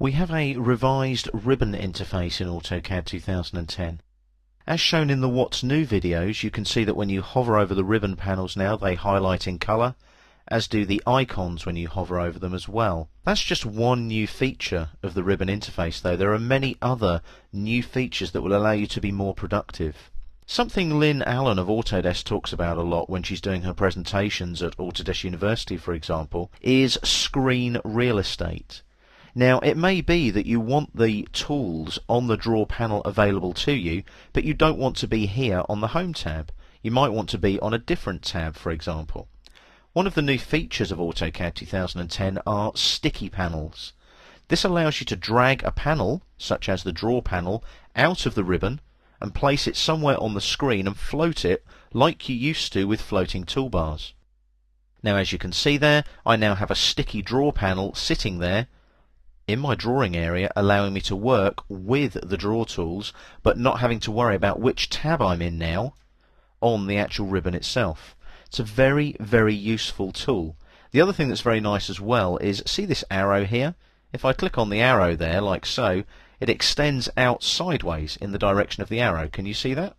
We have a revised ribbon interface in Autocad 2010. As shown in the What's New videos, you can see that when you hover over the ribbon panels now, they highlight in colour, as do the icons when you hover over them as well. That's just one new feature of the ribbon interface though. There are many other new features that will allow you to be more productive. Something Lynn Allen of Autodesk talks about a lot when she's doing her presentations at Autodesk University, for example, is screen real estate. Now, it may be that you want the tools on the draw panel available to you, but you don't want to be here on the Home tab. You might want to be on a different tab, for example. One of the new features of AutoCAD 2010 are sticky panels. This allows you to drag a panel, such as the draw panel, out of the ribbon and place it somewhere on the screen and float it like you used to with floating toolbars. Now, as you can see there, I now have a sticky draw panel sitting there in my drawing area, allowing me to work with the draw tools but not having to worry about which tab I'm in now on the actual ribbon itself. It's a very, very useful tool. The other thing that's very nice as well is, see this arrow here? If I click on the arrow there like so, it extends out sideways in the direction of the arrow. Can you see that?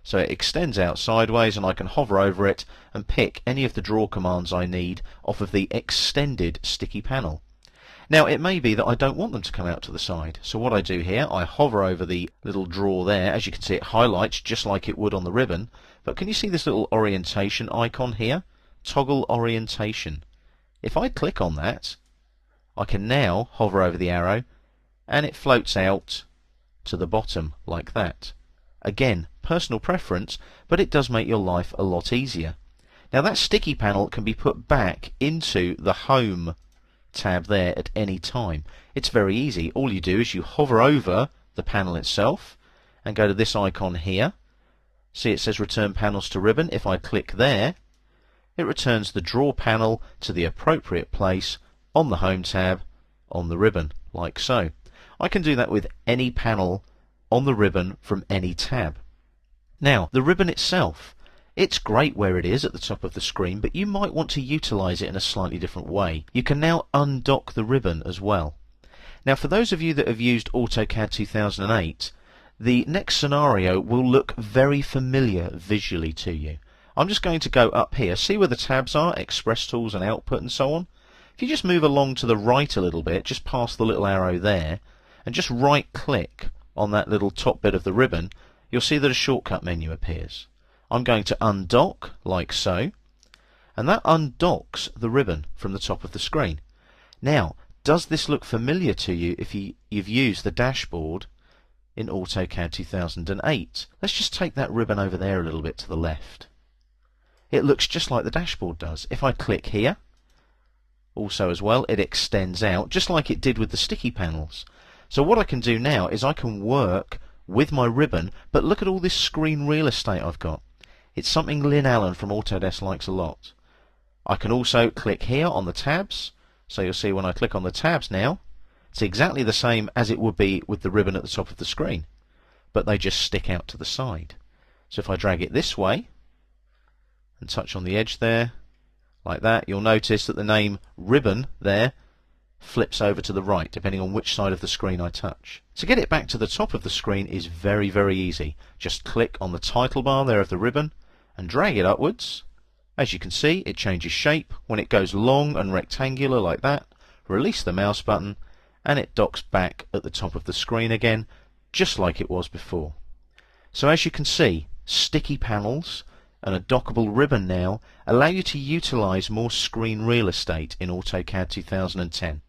So it extends out sideways and I can hover over it and pick any of the draw commands I need off of the extended sticky panel. Now, it may be that I don't want them to come out to the side, so what I do here, I hover over the little draw there. As you can see, it highlights just like it would on the ribbon, but can you see this little orientation icon here? Toggle orientation. If I click on that, I can now hover over the arrow and it floats out to the bottom like that. Again, personal preference, but it does make your life a lot easier. Now, that sticky panel can be put back into the Home tab there at any time. It's very easy. All you do is you hover over the panel itself and go to this icon here. See, it says return panels to ribbon. If I click there, it returns the draw panel to the appropriate place on the Home tab on the ribbon, like so. I can do that with any panel on the ribbon from any tab. Now, the ribbon itself, it's great where it is at the top of the screen, but you might want to utilize it in a slightly different way. You can now undock the ribbon as well. Now, for those of you that have used AutoCAD 2008, the next scenario will look very familiar visually to you. I'm just going to go up here. See where the tabs are, Express Tools and Output and so on? If you just move along to the right a little bit, just past the little arrow there, and just right-click on that little top bit of the ribbon, you'll see that a shortcut menu appears. I'm going to undock, like so, and that undocks the ribbon from the top of the screen. Now, does this look familiar to you if you've used the dashboard in AutoCAD 2008? Let's just take that ribbon over there a little bit to the left. It looks just like the dashboard does. If I click here, also as well, it extends out, just like it did with the sticky panels. So what I can do now is I can work with my ribbon, but look at all this screen real estate I've got. It's something Lynn Allen from Autodesk likes a lot. I can also click here on the tabs. So you'll see when I click on the tabs now, it's exactly the same as it would be with the ribbon at the top of the screen, but they just stick out to the side. So if I drag it this way and touch on the edge there, like that, you'll notice that the name ribbon there flips over to the right, depending on which side of the screen I touch. To get it back to the top of the screen is very, very easy. Just click on the title bar there of the ribbon and drag it upwards. As you can see, it changes shape. When it goes long and rectangular like that, release the mouse button and it docks back at the top of the screen again, just like it was before. So as you can see, sticky panels and a dockable ribbon now allow you to utilize more screen real estate in AutoCAD 2010.